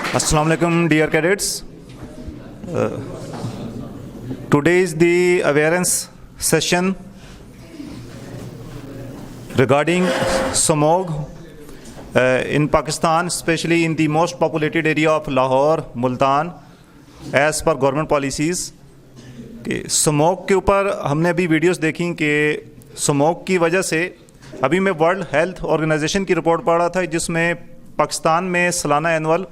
Assalamu alaikum, dear cadets. Today is the awareness session regarding smog in Pakistan, especially in the most populated area of Lahore, Multan, as per government policies. Smoke के ऊपर हमने अभी videos देखी कि smoke की वजह से अभी मैं वर्ल्ड हेल्थ ऑर्गेनाइजेशन की रिपोर्ट पढ़ रहा था जिसमें पाकिस्तान में सालाना एनुअल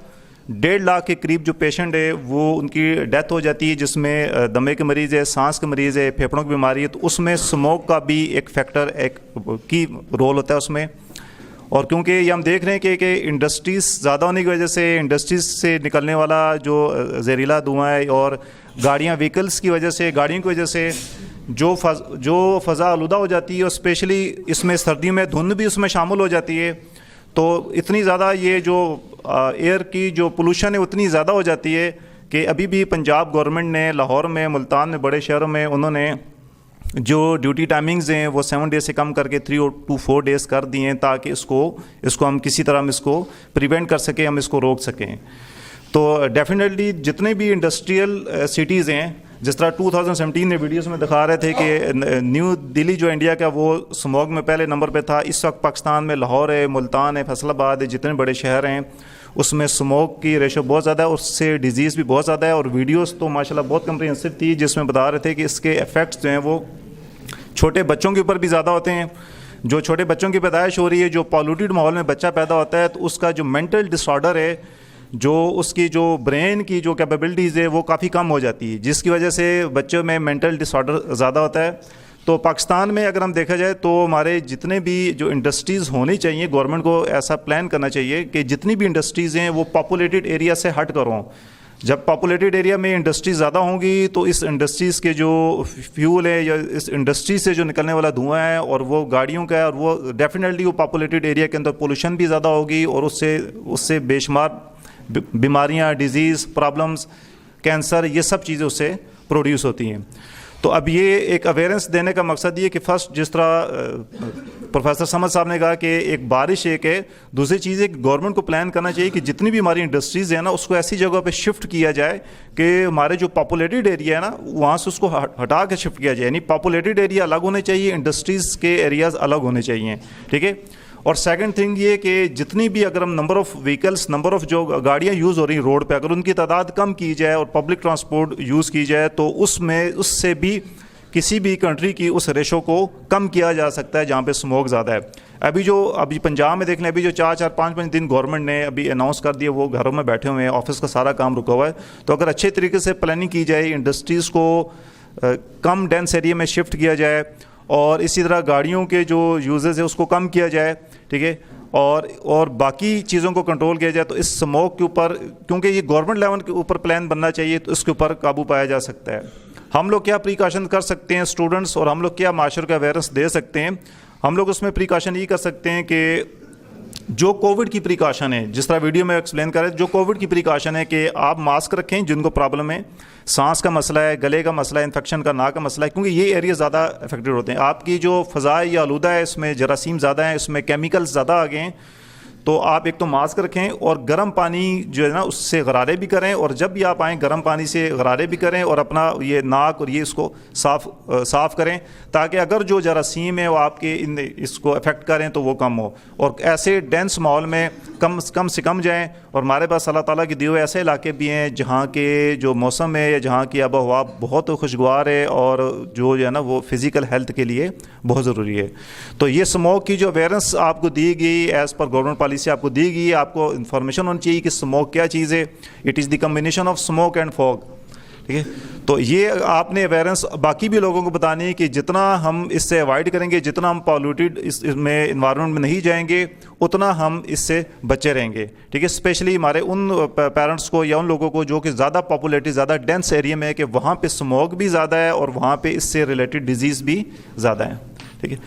1.5 लाख के करीब जो पेशेंट है वो उनकी डेथ हो जाती है, जिसमें दमे के मरीज़ है, सांस के मरीज़ है, फेफड़ों की बीमारी है। तो उसमें स्मोक का भी एक फैक्टर, एक की रोल होता है उसमें। और क्योंकि ये हम देख रहे हैं कि इंडस्ट्रीज़ ज़्यादा होने की वजह से इंडस्ट्रीज़ से निकलने वाला जो जहरीला धुआं है और गाड़ियाँ व्हीकल्स की वजह से, गाड़ियों की वजह से जो फ़ज़ा आलूदा हो जाती है, और स्पेशली इसमें सर्दियों में धुंध भी उसमें शामिल हो जाती है। तो इतनी ज़्यादा ये जो एयर की जो पोल्यूशन है उतनी ज़्यादा हो जाती है कि अभी भी पंजाब गवर्नमेंट ने लाहौर में, मुल्तान में, बड़े शहरों में उन्होंने जो ड्यूटी टाइमिंग्स हैं वो 7 डेज़ से कम करके 3 to 4 डेज़ कर दिए हैं, ताकि इसको हम किसी तरह हम इसको प्रिवेंट कर सकें, हम इसको रोक सकें। तो डेफिनेटली जितने भी इंडस्ट्रियल सिटीज़ हैं, जिस तरह 2017 में वीडियोस में दिखा रहे थे कि न्यू दिल्ली जो इंडिया का वो स्मॉग में पहले नंबर पे था, इस वक्त पाकिस्तान में लाहौर है, मुल्तान है, फैसलाबाद है, जितने बड़े शहर हैं उसमें स्मोक की रेशो बहुत ज़्यादा है, उससे डिजीज़ भी बहुत ज़्यादा है। और वीडियोस तो माशाल्लाह बहुत कम्प्रिहेंसिव थी, जिसमें बता रहे थे कि इसके इफ़ेक्ट्स जो हैं वो छोटे बच्चों के ऊपर भी ज़्यादा होते हैं। जो छोटे बच्चों की पैदाइश हो रही है, जो पॉल्यूटेड माहौल में बच्चा पैदा होता है, तो उसका जो मेंटल डिसऑर्डर है, जो उसकी जो ब्रेन की जो कैपेबिलिटीज़ है वो काफ़ी कम हो जाती है, जिसकी वजह से बच्चों में मेंटल डिसऑर्डर ज़्यादा होता है। तो पाकिस्तान में अगर हम देखा जाए तो हमारे जितने भी जो इंडस्ट्रीज़ होनी चाहिए, गवर्नमेंट को ऐसा प्लान करना चाहिए कि जितनी भी इंडस्ट्रीज़ हैं वो पॉपुलेटेड एरिया से हट कर हों। जब पॉपुलेटेड एरिया में इंडस्ट्रीज ज़्यादा होंगी तो इस इंडस्ट्रीज़ के जो फ्यूल है या इस इंडस्ट्री से जो निकलने वाला धुआं है और वो गाड़ियों का है, और वो डेफिनेटली वो पॉपुलेटेड एरिया के अंदर पोल्यूशन भी ज़्यादा होगी, और उससे बेशुमार बीमारियाँ, डिजीज़, प्रॉब्लम्स, कैंसर, ये सब चीज़ें उससे प्रोड्यूस होती हैं। तो अब ये एक अवेयरेंस देने का मकसद ये कि फ़र्स्ट, जिस तरह प्रोफेसर समद साहब ने कहा कि एक बारिश एक है, दूसरी चीज़ है कि गवर्नमेंट को प्लान करना चाहिए कि जितनी भी हमारी इंडस्ट्रीज़ है ना उसको ऐसी जगह पे शिफ्ट किया जाए कि हमारे जो पॉपुलेटेड एरिया है ना वहाँ से उसको हटा के शिफ्ट किया जाए। यानी पॉपुलेटेड एरिया अलग होने चाहिए, इंडस्ट्रीज़ के एरियाज़ अलग होने चाहिए, ठीक है। और सेकंड थिंग ये कि जितनी भी अगर हम number of vehicles, number of जो गाड़ियाँ यूज़ हो रही रोड पे, अगर उनकी तादाद कम की जाए और पब्लिक ट्रांसपोर्ट यूज़ की जाए तो उससे भी किसी भी कंट्री की उस रेशो को कम किया जा सकता है जहाँ पे स्मोक ज़्यादा है। अभी पंजाब में देख लें, अभी जो 4-4, 5-5 दिन गवर्नमेंट ने अभी अनाउंस कर दिया, वो घरों में बैठे हुए हैं, ऑफिस का सारा काम रुका हुआ है। तो अगर अच्छे तरीके से प्लानिंग की जाए, इंडस्ट्रीज़ को कम डेंस एरिया में शिफ्ट किया जाए, और इसी तरह गाड़ियों के जो यूजेस है उसको कम किया जाए, ठीक है, और बाकी चीज़ों को कंट्रोल किया जाए, तो इस स्मोक के ऊपर, क्योंकि ये गवर्नमेंट लेवल के ऊपर प्लान बनना चाहिए, तो इसके ऊपर काबू पाया जा सकता है। हम लोग क्या प्रिकॉशन कर सकते हैं स्टूडेंट्स, और हम लोग क्या माशरे का अवेयरनेस दे सकते हैं? हम लोग उसमें प्रिकॉशन ये कर सकते हैं कि जो कोविड की प्रिकॉशन है, जिस तरह वीडियो में एक्सप्लेन करें, जो कोविड की प्रिकॉशन है कि आप मास्क रखें जिनको प्रॉब्लम है, सांस का मसला है, गले का मसला है, इन्फेक्शन का, नाक का मसला है, क्योंकि ये एरिया ज़्यादा अफेक्टेड होते हैं। आपकी जो फ़ज़ा है ये आलूदा है, इसमें जरासीम ज़्यादा है, इसमें केमिकल्स ज़्यादा आ गए हैं। तो आप एक तो मास्क रखें और गर्म पानी जो है ना उससे गरारे भी करें, और जब भी आप आएँ गर्म पानी से गरारे भी करें, और अपना ये नाक और ये इसको साफ़ करें, ताकि अगर जो जरासीम है वो आपके इसको अफेक्ट करें तो वो कम हो, और ऐसे डेंस माहौल में कम से कम जाएं। और हमारे पास अल्लाह ताला के दिए हुए ऐसे इलाके भी हैं जहाँ के जो मौसम है या जहाँ की आबो हवा बहुत खुशगवार है, और जो है ना वो फ़िज़िकल हेल्थ के लिए बहुत ज़रूरी है। तो ये स्मोक की जो अवेयरनेस आपको दी गई एज़ पर गवर्नमेंट पॉलिसी आपको दी गई, आपको इन्फॉर्मेशन होनी चाहिए कि स्मोक क्या चीज़ है। It is the combination of smoke and fog, ठीक है। तो ये आपने अवेयरनेस बाकी भी लोगों को बतानी है कि जितना हम इससे अवॉइड करेंगे, जितना हम पॉल्यूटेड इसमें इन्वायरमेंट में नहीं जाएंगे, उतना हम इससे बचे रहेंगे, ठीक है। स्पेशली हमारे उन पेरेंट्स को या उन लोगों को जो कि ज़्यादा पॉपुलेटेड, ज़्यादा डेंस एरिया में है, कि वहाँ पे स्मोक भी ज़्यादा है और वहाँ पे इससे रिलेटेड डिजीज़ भी ज़्यादा है, ठीक है।